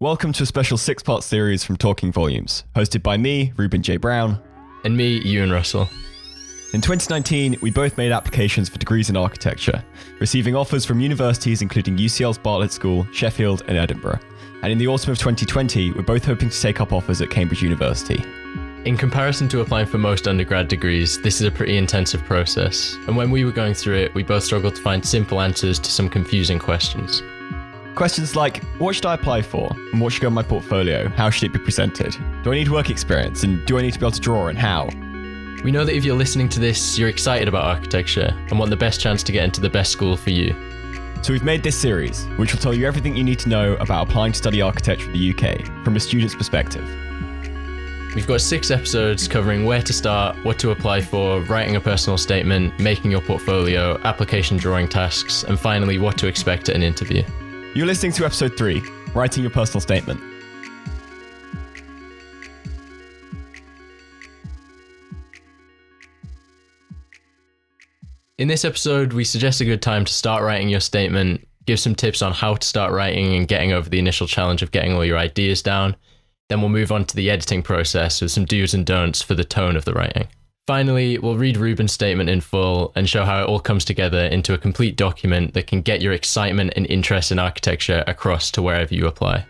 Welcome to a special 6-part series from Talking Volumes, hosted by me, Reuben J. Brown. And me, Euan Russell. In 2019, we both made applications for degrees in architecture, receiving offers from universities including UCL's Bartlett School, Sheffield and Edinburgh. And in the autumn of 2020, we're both hoping to take up offers at Cambridge University. In comparison to applying for most undergrad degrees, this is a pretty intensive process. And when we were going through it, we both struggled to find simple answers to some confusing questions. Questions like, what should I apply for? And what should go in my portfolio? How should it be presented? Do I need work experience? And do I need to be able to draw, and how? We know that if you're listening to this, you're excited about architecture and want the best chance to get into the best school for you. So we've made this series, which will tell you everything you need to know about applying to study architecture in the UK, from a student's perspective. We've got 6 episodes covering where to start, what to apply for, writing a personal statement, making your portfolio, application drawing tasks, and finally what to expect at an interview. You're listening to episode 3, Writing Your Personal Statement. In this episode, we suggest a good time to start writing your statement, give some tips on how to start writing and getting over the initial challenge of getting all your ideas down. Then we'll move on to the editing process with some do's and don'ts for the tone of the writing. Finally, we'll read Reuben's statement in full and show how it all comes together into a complete document that can get your excitement and interest in architecture across to wherever you apply.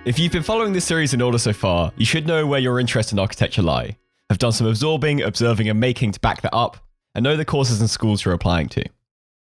If you've been following this series in order so far, you should know where your interests in architecture lie, have done some absorbing, observing and making to back that up, and know the courses and schools you're applying to.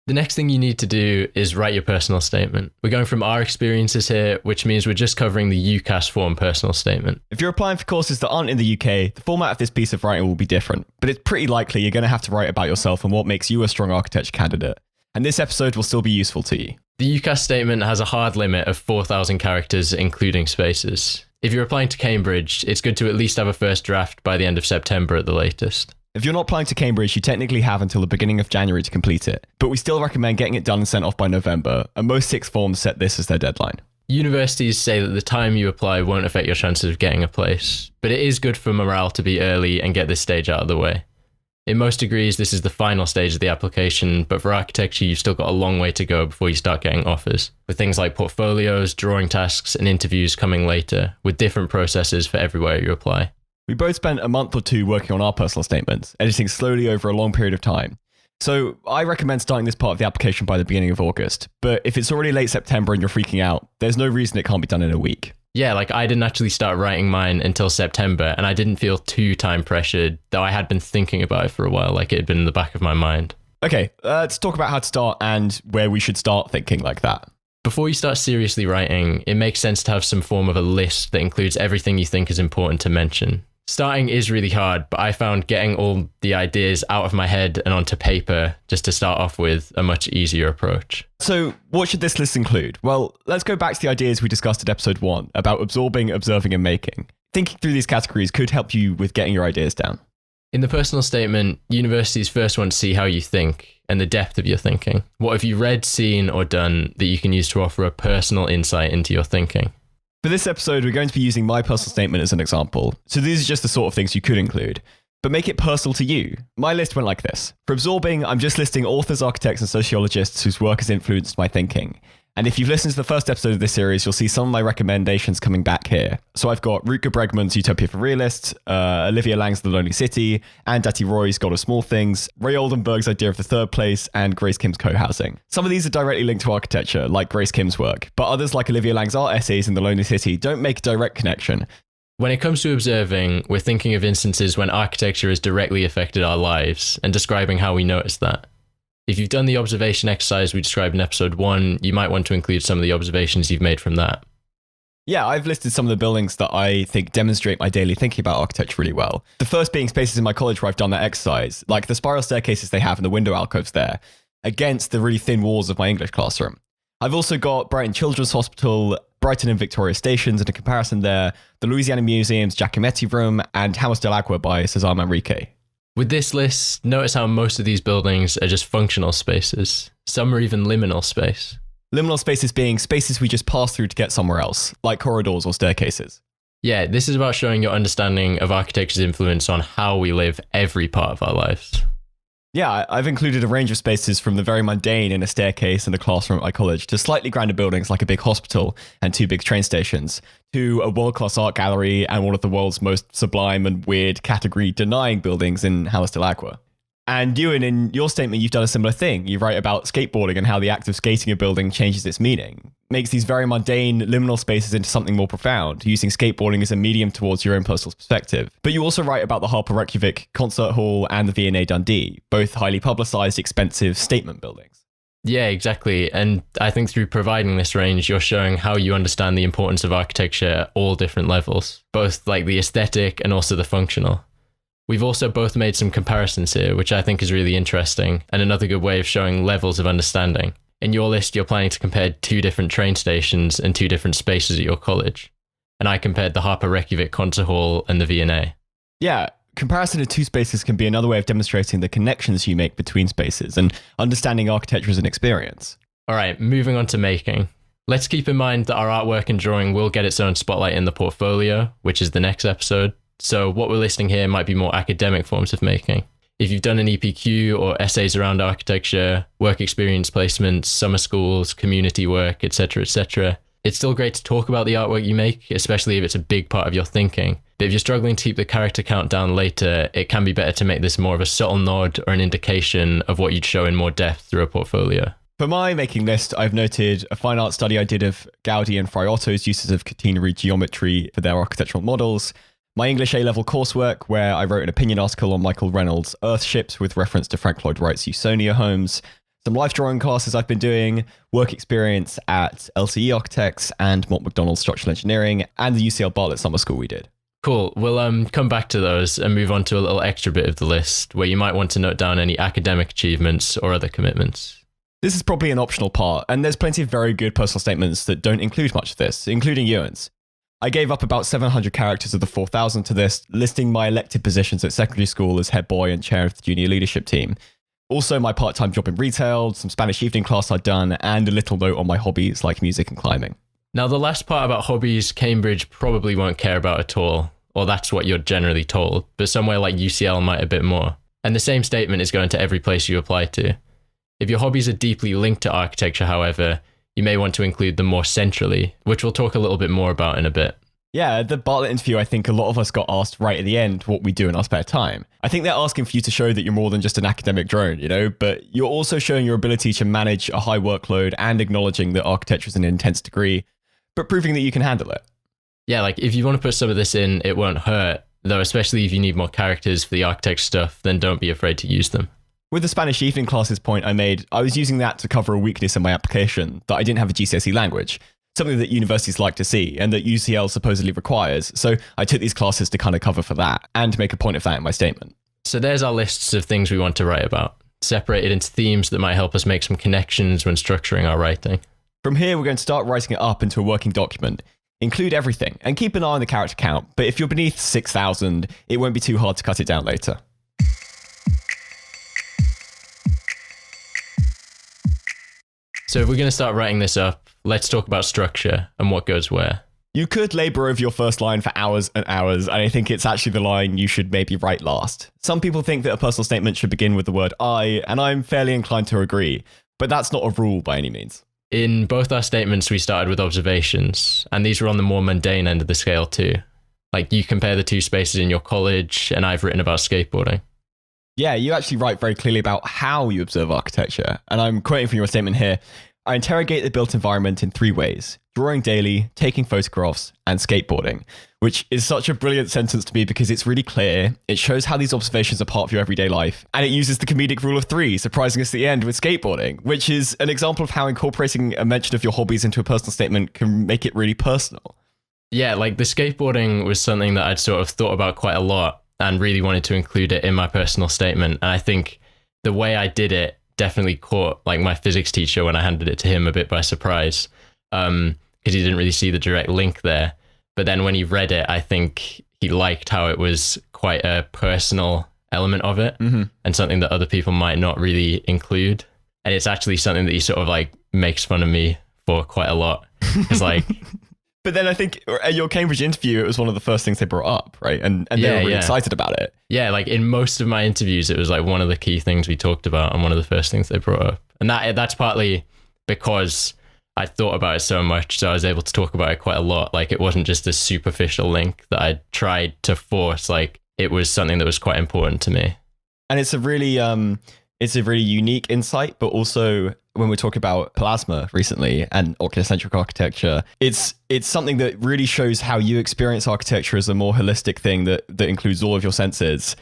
The next thing you need to do is write your personal statement. We're going from our experiences here, which means we're just covering the UCAS form personal statement. If you're applying for courses that aren't in the UK, the format of this piece of writing will be different, but it's pretty likely you're going to have to write about yourself and what makes you a strong architecture candidate. And this episode will still be useful to you. The UCAS statement has a hard limit of 4,000 characters, including spaces. If you're applying to Cambridge, it's good to at least have a first draft by the end of September at the latest. If you're not applying to Cambridge, you technically have until the beginning of January to complete it, but we still recommend getting it done and sent off by November, and most sixth forms set this as their deadline. Universities say that the time you apply won't affect your chances of getting a place, but it is good for morale to be early and get this stage out of the way. In most degrees, this is the final stage of the application, but for architecture, you've still got a long way to go before you start getting offers, with things like portfolios, drawing tasks, and interviews coming later, with different processes for everywhere you apply. We both spent a month or 2 working on our personal statements, editing slowly over a long period of time. So I recommend starting this part of the application by the beginning of August, but if it's already late September and you're freaking out, there's no reason it can't be done in a week. Yeah, I didn't actually start writing mine until September, and I didn't feel too time pressured, though I had been thinking about it for a while, it had been in the back of my mind. Okay, let's talk about how to start and where we should start thinking like that. Before you start seriously writing, it makes sense to have some form of a list that includes everything you think is important to mention. Starting is really hard, but I found getting all the ideas out of my head and onto paper just to start off with a much easier approach. So what should this list include? Well, let's go back to the ideas we discussed at episode 1 about absorbing, observing and making. Thinking through these categories could help you with getting your ideas down. In the personal statement, universities first want to see how you think and the depth of your thinking. What have you read, seen or done that you can use to offer a personal insight into your thinking? For this episode, we're going to be using my personal statement as an example. So these are just the sort of things you could include, but make it personal to you. My list went like this. For absorbing, I'm just listing authors, architects, and sociologists whose work has influenced my thinking. And if you've listened to the first episode of this series, you'll see some of my recommendations coming back here. So I've got Rutger Bregman's Utopia for Realists, Olivia Lang's The Lonely City, Anne Dati Roy's God of Small Things, Ray Oldenburg's Idea of the Third Place, and Grace Kim's Co-Housing. Some of these are directly linked to architecture, like Grace Kim's work, but others like Olivia Lang's art essays in The Lonely City don't make a direct connection. When it comes to observing, we're thinking of instances when architecture has directly affected our lives and describing how we notice that. If you've done the observation exercise we described in episode 1, you might want to include some of the observations you've made from that. Yeah, I've listed some of the buildings that I think demonstrate my daily thinking about architecture really well. The first being spaces in my college where I've done that exercise, like the spiral staircases they have and the window alcoves there, against the really thin walls of my English classroom. I've also got Brighton Children's Hospital, Brighton and Victoria Stations, and a comparison there, the Louisiana Museum's Giacometti Room, and Hamas del Agua by Cesar Manrique. With this list, notice how most of these buildings are just functional spaces. Some are even liminal space. Liminal spaces being spaces we just pass through to get somewhere else, like corridors or staircases. Yeah, this is about showing your understanding of architecture's influence on how we live every part of our lives. Yeah, I've included a range of spaces from the very mundane in a staircase and a classroom at my college to slightly grander buildings like a big hospital and 2 big train stations, to a world-class art gallery and one of the world's most sublime and weird category-denying buildings in Halas del Agua. And Euan, in your statement, you've done a similar thing. You write about skateboarding and how the act of skating a building changes its meaning, makes these very mundane liminal spaces into something more profound, using skateboarding as a medium towards your own personal perspective. But you also write about the Harper Reykjavik Concert Hall and the V&A Dundee, both highly publicized, expensive statement buildings. Yeah, exactly. And I think through providing this range, you're showing how you understand the importance of architecture at all different levels, both like the aesthetic and also the functional. We've also both made some comparisons here, which I think is really interesting and another good way of showing levels of understanding. In your list, you're planning to compare 2 different train stations and 2 different spaces at your college. And I compared the Harper Reykjavik Concert Hall and the V&A. Yeah, comparison of 2 spaces can be another way of demonstrating the connections you make between spaces and understanding architecture as an experience. All right, moving on to making. Let's keep in mind that our artwork and drawing will get its own spotlight in the portfolio, which is the next episode. So what we're listing here might be more academic forms of making. If you've done an EPQ or essays around architecture, work experience placements, summer schools, community work, etc., it's still great to talk about the artwork you make, especially if it's a big part of your thinking. But if you're struggling to keep the character count down later, it can be better to make this more of a subtle nod or an indication of what you'd show in more depth through a portfolio. For my making list, I've noted a fine art study I did of Gaudi and Frei Otto's uses of catenary geometry for their architectural models, my English A-level coursework, where I wrote an opinion article on Michael Reynolds' Earthships with reference to Frank Lloyd Wright's Usonia homes, some life drawing classes I've been doing, work experience at LCE Architects and Mott MacDonald Structural Engineering, and the UCL Bartlett summer school we did. Cool. We'll come back to those and move on to a little extra bit of the list where you might want to note down any academic achievements or other commitments. This is probably an optional part, and there's plenty of very good personal statements that don't include much of this, including Euan's. I gave up about 700 characters of the 4,000 to this, listing my elected positions at secondary school as head boy and chair of the junior leadership team. Also my part-time job in retail, some Spanish evening class I'd done, and a little note on my hobbies like music and climbing. Now the last part about hobbies, Cambridge probably won't care about at all, or that's what you're generally told, but somewhere like UCL might a bit more. And the same statement is going to every place you apply to. If your hobbies are deeply linked to architecture, however, you may want to include them more centrally, which we'll talk a little bit more about in a bit. Yeah, at the Bartlett interview, I think a lot of us got asked right at the end what we do in our spare time. I think they're asking for you to show that you're more than just an academic drone, but you're also showing your ability to manage a high workload and acknowledging that architecture is an intense degree, but proving that you can handle it. Yeah, like if you want to put some of this in, it won't hurt, though especially if you need more characters for the architect stuff, then don't be afraid to use them. With the Spanish evening classes point I made, I was using that to cover a weakness in my application, that I didn't have a GCSE language. Something that universities like to see and that UCL supposedly requires. So I took these classes to kind of cover for that and make a point of that in my statement. So there's our lists of things we want to write about, separated into themes that might help us make some connections when structuring our writing. From here, we're going to start writing it up into a working document. Include everything and keep an eye on the character count. But if you're beneath 6,000, it won't be too hard to cut it down later. So if we're going to start writing this up, let's talk about structure and what goes where. You could labour over your first line for hours and hours, and I think it's actually the line you should maybe write last. Some people think that a personal statement should begin with the word I, and I'm fairly inclined to agree, but that's not a rule by any means. In both our statements, we started with observations, and these were on the more mundane end of the scale too. Like you compare the 2 spaces in your college, and I've written about skateboarding. Yeah, you actually write very clearly about how you observe architecture, and I'm quoting from your statement here. I interrogate the built environment in 3 ways: drawing daily, taking photographs, and skateboarding, which is such a brilliant sentence to me because it's really clear. It shows how these observations are part of your everyday life, and it uses the comedic rule of 3, surprising us at the end with skateboarding, which is an example of how incorporating a mention of your hobbies into a personal statement can make it really personal. Yeah, like the skateboarding was something that I'd sort of thought about quite a lot and really wanted to include it in my personal statement. And I think the way I did it definitely caught like my physics teacher when I handed it to him a bit by surprise, because he didn't really see the direct link there. But then when he read it, I think he liked how it was quite a personal element of it, and something that other people might not really include. And it's actually something that he sort of like makes fun of me for quite a lot. Because like But then I think at your Cambridge interview, it was one of the first things they brought up, right? And they were really excited about it. Yeah, like in most of my interviews, it was like one of the key things we talked about and one of the first things they brought up. And that's partly because I thought about it so much, so I was able to talk about it quite a lot. Like it wasn't just a superficial link that I tried to force. Like it was something that was quite important to me. And it's a really unique insight, but also when we talk about plasma recently and oculocentric architecture, it's something that really shows how you experience architecture as a more holistic thing that includes all of your senses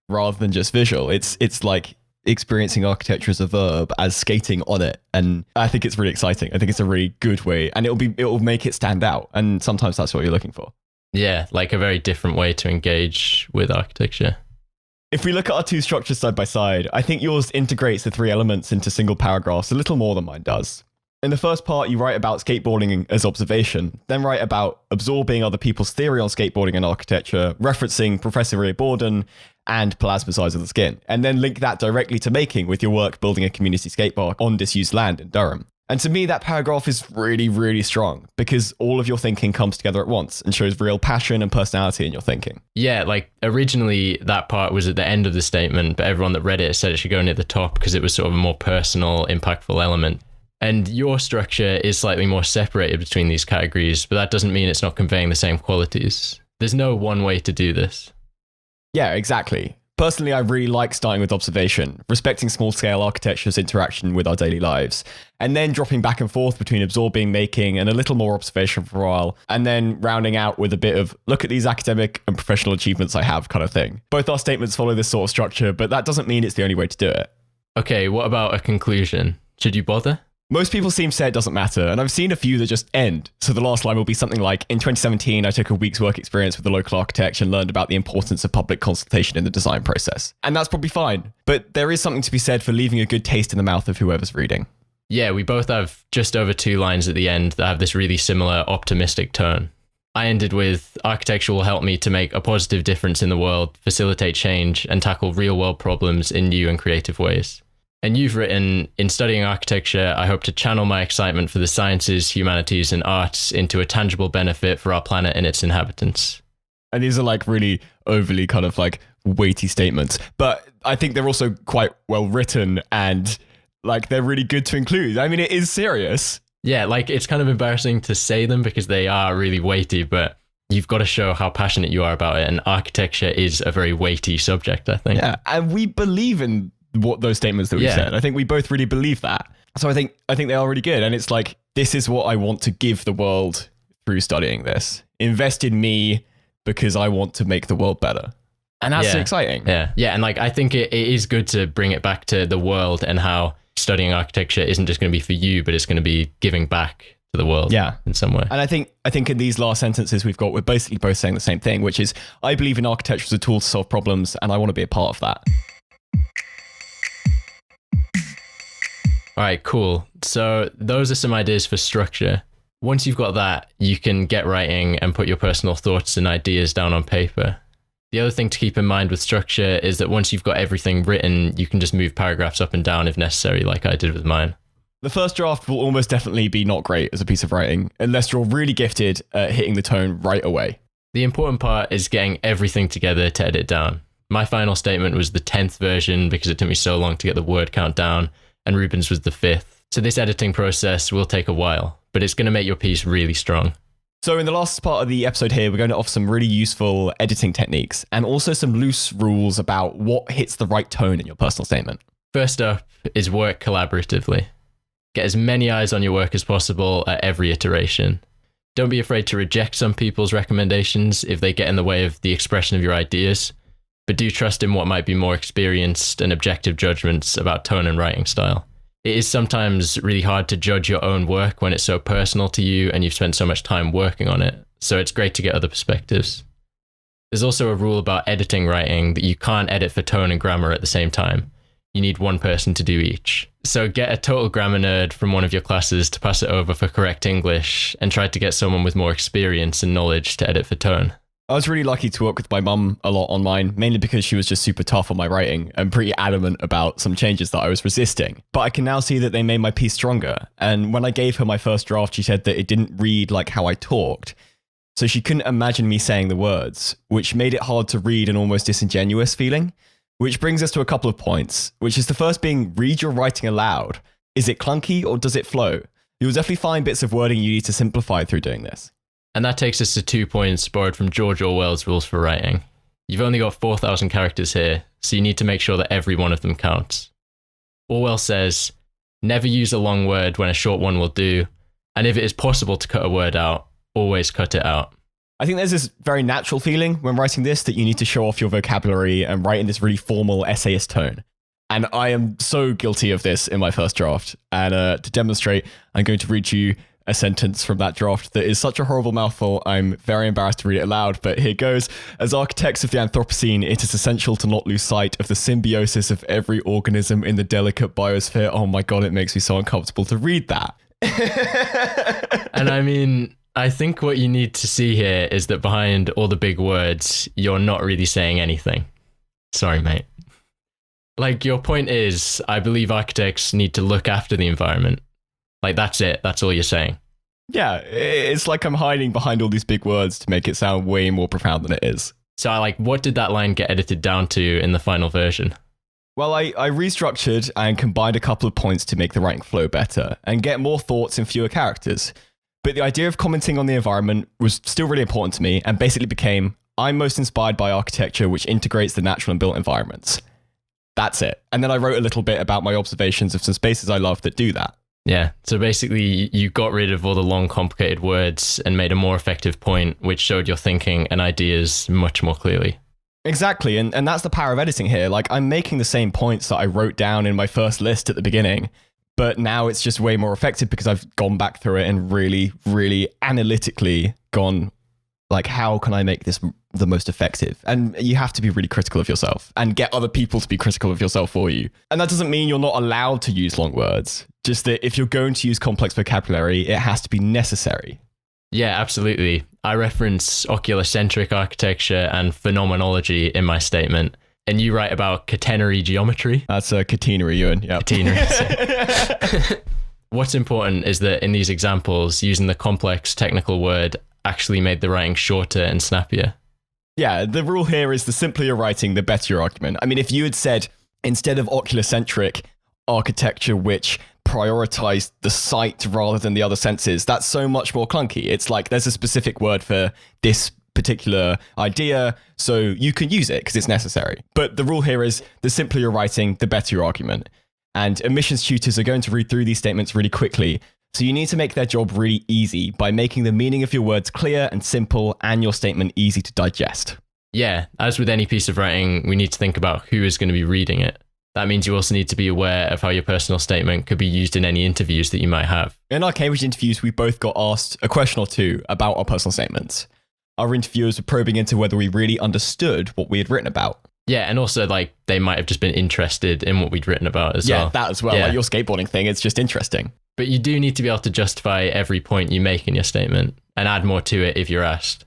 rather than just visual. It's like experiencing architecture as a verb, as skating on it. And I think it's really exciting. I think it's a really good way, and it'll make it stand out. And sometimes that's what you're looking for. Yeah, like a very different way to engage with architecture. If we look at our two structures side by side, I think yours integrates the three elements into single paragraphs a little more than mine does. In the first part, you write about skateboarding as observation, then write about absorbing other people's theory on skateboarding and architecture, referencing Professor Ray Borden and plasma size of the skin, and then link that directly to making with your work building a community skate park on disused land in Durham. And to me, that paragraph is really, really strong because all of your thinking comes together at once and shows real passion and personality in your thinking. Yeah, like originally that part was at the end of the statement, but everyone that read it said it should go near the top because it was sort of a more personal, impactful element. And your structure is slightly more separated between these categories, but that doesn't mean it's not conveying the same qualities. There's no one way to do this. Yeah, exactly. Personally, I really like starting with observation, respecting small-scale architecture's interaction with our daily lives, and then dropping back and forth between absorbing, making, and a little more observation for a while, and then rounding out with a bit of look at these academic and professional achievements I have kind of thing. Both our statements follow this sort of structure, but that doesn't mean it's the only way to do it. Okay, what about a conclusion? Should you bother? Most people seem to say it doesn't matter, and I've seen a few that just end. So the last line will be something like, in 2017, I took a week's work experience with a local architect and learned about the importance of public consultation in the design process. And that's probably fine, but there is something to be said for leaving a good taste in the mouth of whoever's reading. Yeah, we both have just over 2 lines at the end that have this really similar optimistic tone. I ended with, architecture will help me to make a positive difference in the world, facilitate change, and tackle real-world problems in new and creative ways. And you've written, in studying architecture, I hope to channel my excitement for the sciences, humanities, and arts into a tangible benefit for our planet and its inhabitants. And these are like really overly kind of like weighty statements, but I think they're also quite well written and like they're really good to include. I mean, it is serious. Yeah, like it's kind of embarrassing to say them because they are really weighty, but you've got to show how passionate you are about it. And architecture is a very weighty subject, I think. Yeah, and we believe in what those statements that we said. I think we both really believe that. So I think they are really good. And it's like, this is what I want to give the world through studying this. Invest in me because I want to make the world better. And that's exciting. Yeah. Yeah. And like, I think it is good to bring it back to the world and how studying architecture isn't just going to be for you, but it's going to be giving back to the world in some way. And I think in these last sentences we're basically both saying the same thing, which is I believe in architecture as a tool to solve problems and I want to be a part of that. All right, cool. So those are some ideas for structure. Once you've got that, you can get writing and put your personal thoughts and ideas down on paper. The other thing to keep in mind with structure is that once you've got everything written, you can just move paragraphs up and down if necessary, like I did with mine. The first draft will almost definitely be not great as a piece of writing, unless you're really gifted at hitting the tone right away. The important part is getting everything together to edit down. My final statement was the 10th version because it took me so long to get the word count down, and Reuben's was the 5th. So this editing process will take a while, but it's going to make your piece really strong. So in the last part of the episode here, we're going to offer some really useful editing techniques and also some loose rules about what hits the right tone in your personal statement. First up is work collaboratively. Get as many eyes on your work as possible at every iteration. Don't be afraid to reject some people's recommendations if they get in the way of the expression of your ideas, but do trust in what might be more experienced and objective judgments about tone and writing style. It is sometimes really hard to judge your own work when it's so personal to you and you've spent so much time working on it, so it's great to get other perspectives. There's also a rule about editing writing that you can't edit for tone and grammar at the same time. You need one person to do each. So get a total grammar nerd from one of your classes to pass it over for correct English and try to get someone with more experience and knowledge to edit for tone. I was really lucky to work with my mum a lot on mine, mainly because she was just super tough on my writing and pretty adamant about some changes that I was resisting. But I can now see that they made my piece stronger. And when I gave her my first draft, she said that it didn't read like how I talked. So she couldn't imagine me saying the words, which made it hard to read, an almost disingenuous feeling. Which brings us to a couple of points, which is the first being read your writing aloud. Is it clunky or does it flow? You'll definitely find bits of wording you need to simplify through doing this. And that takes us to 2 points borrowed from George Orwell's Rules for Writing. You've only got 4,000 characters here, so you need to make sure that every one of them counts. Orwell says, never use a long word when a short one will do, and if it is possible to cut a word out, always cut it out. I think there's this very natural feeling when writing this that you need to show off your vocabulary and write in this really formal essayist tone. And I am so guilty of this in my first draft. And to demonstrate, I'm going to read you a sentence from that draft that is such a horrible mouthful, I'm very embarrassed to read it aloud, but here goes. As architects of the Anthropocene, it is essential to not lose sight of the symbiosis of every organism in the delicate biosphere. Oh my God, it makes me so uncomfortable to read that. And I mean, I think what you need to see here is that behind all the big words, you're not really saying anything. Sorry, mate. Like, your point is, I believe architects need to look after the environment. Like, that's it. That's all you're saying. Yeah, it's like I'm hiding behind all these big words to make it sound way more profound than it is. So, what did that line get edited down to in the final version? Well, I restructured and combined a couple of points to make the writing flow better and get more thoughts in fewer characters. But the idea of commenting on the environment was still really important to me and basically became, I'm most inspired by architecture which integrates the natural and built environments. That's it. And then I wrote a little bit about my observations of some spaces I love that do that. Yeah, so basically you got rid of all the long, complicated words and made a more effective point, which showed your thinking and ideas much more clearly. Exactly, and that's the power of editing here. Like, I'm making the same points that I wrote down in my first list at the beginning, but now it's just way more effective because I've gone back through it and really, really analytically gone, like, how can I make this the most effective? And you have to be really critical of yourself and get other people to be critical of yourself for you. And that doesn't mean you're not allowed to use long words. Just that if you're going to use complex vocabulary, it has to be necessary. Yeah, absolutely. I reference oculocentric architecture and phenomenology in my statement. And you write about catenary geometry. That's a catenary, Euan. Yeah. Catenary. What's important is that in these examples, using the complex technical word actually made the writing shorter and snappier. Yeah, the rule here is the simpler you're writing, the better your argument. I mean, if you had said, instead of oculocentric architecture, which prioritized the sight rather than the other senses, that's so much more clunky. It's like there's a specific word for this particular idea, so you can use it because it's necessary. But the rule here is the simpler you're writing, the better your argument. And admissions tutors are going to read through these statements really quickly. So you need to make their job really easy by making the meaning of your words clear and simple and your statement easy to digest. Yeah, as with any piece of writing, we need to think about who is going to be reading it. That means you also need to be aware of how your personal statement could be used in any interviews that you might have. In our Cambridge interviews, we both got asked a question or two about our personal statements. Our interviewers were probing into whether we really understood what we had written about. Yeah, and also, they might have just been interested in what we'd written about as well. Yeah, that as well. Yeah. Like your skateboarding thing, it's just interesting. But you do need to be able to justify every point you make in your statement and add more to it if you're asked.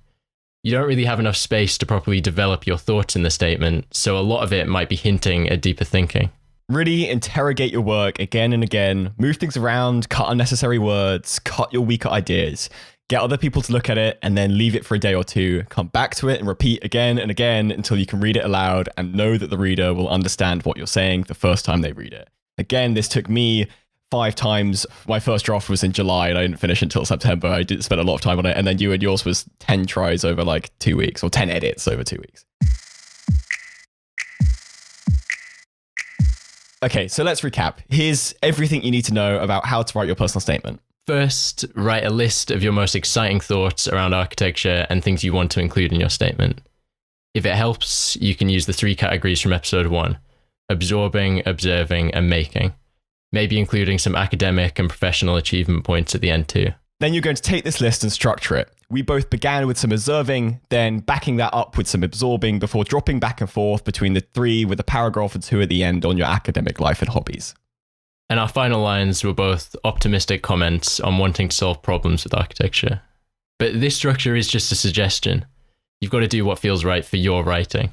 You don't really have enough space to properly develop your thoughts in the statement, so a lot of it might be hinting at deeper thinking. Really interrogate your work again and again, move things around, cut unnecessary words, cut your weaker ideas, get other people to look at it, and then leave it for a day or two, come back to it and repeat again and again until you can read it aloud and know that the reader will understand what you're saying the first time they read it. Again, this took me 5 times. My first draft was in July and I didn't finish until September. I did spend a lot of time on it. And then you and yours was 10 tries over 2 weeks, or 10 edits over 2 weeks. Okay, so let's recap. Here's everything you need to know about how to write your personal statement. First, write a list of your most exciting thoughts around architecture and things you want to include in your statement. If it helps, you can use the 3 categories from episode 1: absorbing, observing, and making. Maybe including some academic and professional achievement points at the end too. Then you're going to take this list and structure it. We both began with some observing, then backing that up with some absorbing before dropping back and forth between the 3 with a paragraph or 2 at the end on your academic life and hobbies. And our final lines were both optimistic comments on wanting to solve problems with architecture. But this structure is just a suggestion. You've got to do what feels right for your writing.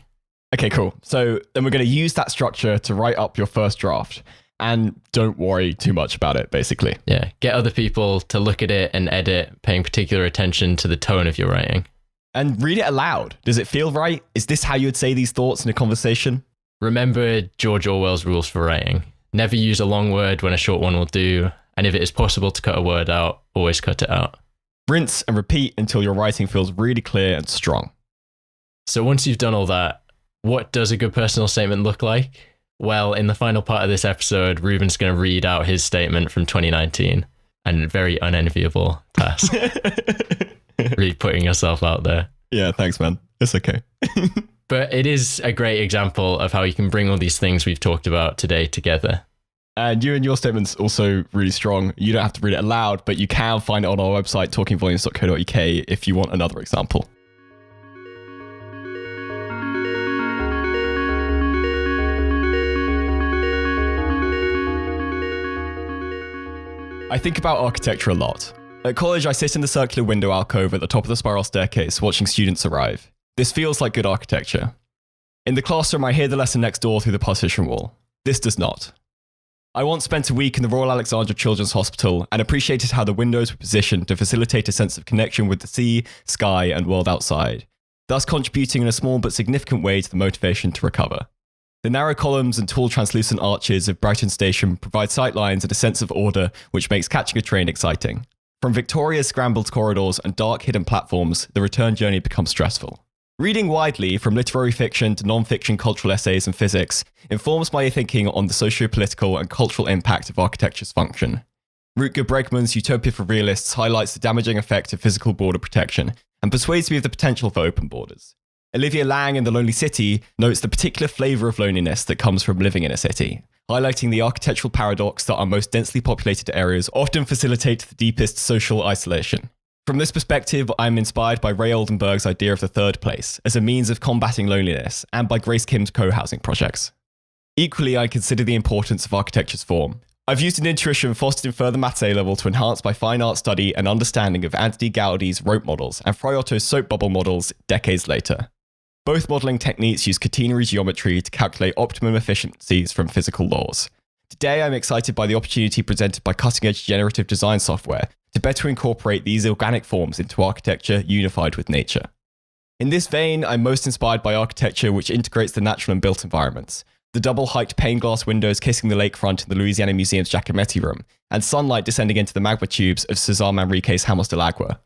Okay, cool. So then we're going to use that structure to write up your first draft. And don't worry too much about it, basically. Yeah, get other people to look at it and edit, paying particular attention to the tone of your writing. And read it aloud. Does it feel right? Is this how you would say these thoughts in a conversation? Remember George Orwell's rules for writing. Never use a long word when a short one will do. And if it is possible to cut a word out, always cut it out. Rinse and repeat until your writing feels really clear and strong. So once you've done all that, what does a good personal statement look like? Well, in the final part of this episode, Reuben's going to read out his statement from 2019. And a very unenviable task. Really putting yourself out there. Yeah, thanks, man. It's okay. But it is a great example of how you can bring all these things we've talked about today together. And your statement's also really strong. You don't have to read it aloud, but you can find it on our website, talkingvolumes.co.uk, if you want another example. I think about architecture a lot. At college, I sit in the circular window alcove at the top of the spiral staircase watching students arrive. This feels like good architecture. In the classroom, I hear the lesson next door through the partition wall. This does not. I once spent a week in the Royal Alexandra Children's Hospital and appreciated how the windows were positioned to facilitate a sense of connection with the sea, sky, and world outside, thus contributing in a small but significant way to the motivation to recover. The narrow columns and tall translucent arches of Brighton Station provide sightlines and a sense of order which makes catching a train exciting. From Victoria's scrambled corridors and dark hidden platforms, the return journey becomes stressful. Reading widely, from literary fiction to non-fiction cultural essays and physics, informs my thinking on the socio-political and cultural impact of architecture's function. Rutger Bregman's Utopia for Realists highlights the damaging effect of physical border protection and persuades me of the potential for open borders. Olivia Laing in The Lonely City notes the particular flavour of loneliness that comes from living in a city, highlighting the architectural paradox that our most densely populated areas often facilitate the deepest social isolation. From this perspective, I'm inspired by Ray Oldenburg's idea of the third place as a means of combating loneliness, and by Grace Kim's co-housing projects. Equally, I consider the importance of architecture's form. I've used an intuition fostered in further maths A-level to enhance my fine art study and understanding of Anthony Gaudi's rope models and Fray Otto's soap bubble models decades later. Both modelling techniques use catenary geometry to calculate optimum efficiencies from physical laws. Today, I'm excited by the opportunity presented by cutting-edge generative design software to better incorporate these organic forms into architecture unified with nature. In this vein, I'm most inspired by architecture which integrates the natural and built environments. The double-height pane glass windows kissing the lakefront in the Louisiana Museum's Giacometti Room, and sunlight descending into the magma tubes of Cesar Manrique's Hamos del Agua.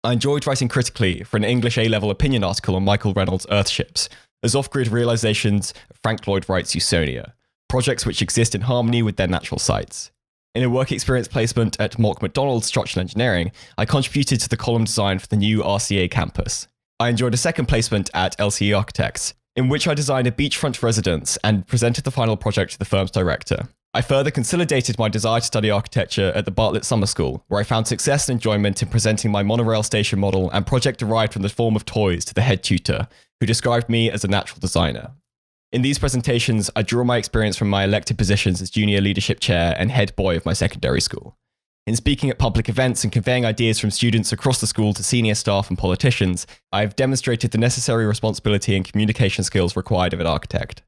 I enjoyed writing critically for an English A-level opinion article on Michael Reynolds' Earthships, as off-grid realizations of Frank Lloyd Wright's Usonia, projects which exist in harmony with their natural sites. In a work experience placement at Mock McDonald's Structural Engineering, I contributed to the column design for the new RCA campus. I enjoyed a second placement at LCE Architects, in which I designed a beachfront residence and presented the final project to the firm's director. I further consolidated my desire to study architecture at the Bartlett Summer School, where I found success and enjoyment in presenting my monorail station model and project derived from the form of toys to the head tutor, who described me as a natural designer. In these presentations, I draw my experience from my elected positions as junior leadership chair and head boy of my secondary school. In speaking at public events and conveying ideas from students across the school to senior staff and politicians, I have demonstrated the necessary responsibility and communication skills required of an architect.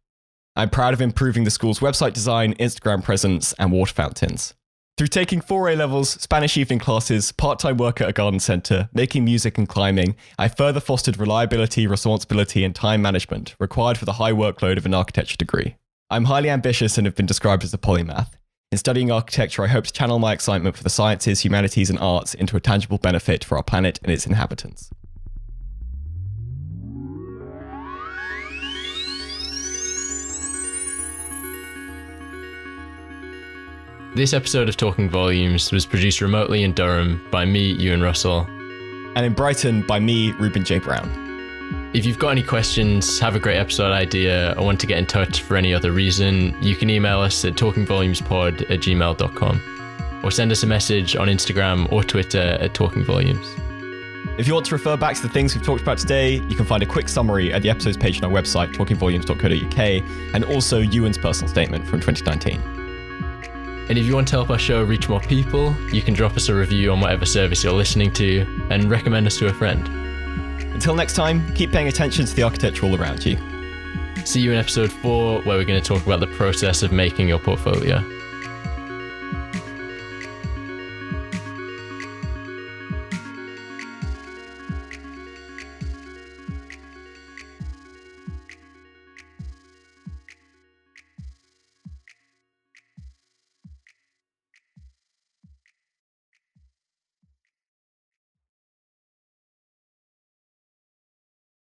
I'm proud of improving the school's website design, Instagram presence, and water fountains. Through taking 4 A-levels, Spanish evening classes, part-time work at a garden centre, making music and climbing, I further fostered reliability, responsibility, and time management required for the high workload of an architecture degree. I'm highly ambitious and have been described as a polymath. In studying architecture, I hope to channel my excitement for the sciences, humanities, and arts into a tangible benefit for our planet and its inhabitants. This episode of Talking Volumes was produced remotely in Durham by me, Euan Russell. And in Brighton by me, Reuben J. Brown. If you've got any questions, have a great episode idea, or want to get in touch for any other reason, you can email us at talkingvolumespod@gmail.com or send us a message on Instagram or Twitter at Talking Volumes. If you want to refer back to the things we've talked about today, you can find a quick summary at the episodes page on our website, talkingvolumes.co.uk, and also Euan's personal statement from 2019. And if you want to help our show reach more people, you can drop us a review on whatever service you're listening to and recommend us to a friend. Until next time, keep paying attention to the architecture all around you. See you in episode 4, where we're going to talk about the process of making your portfolio.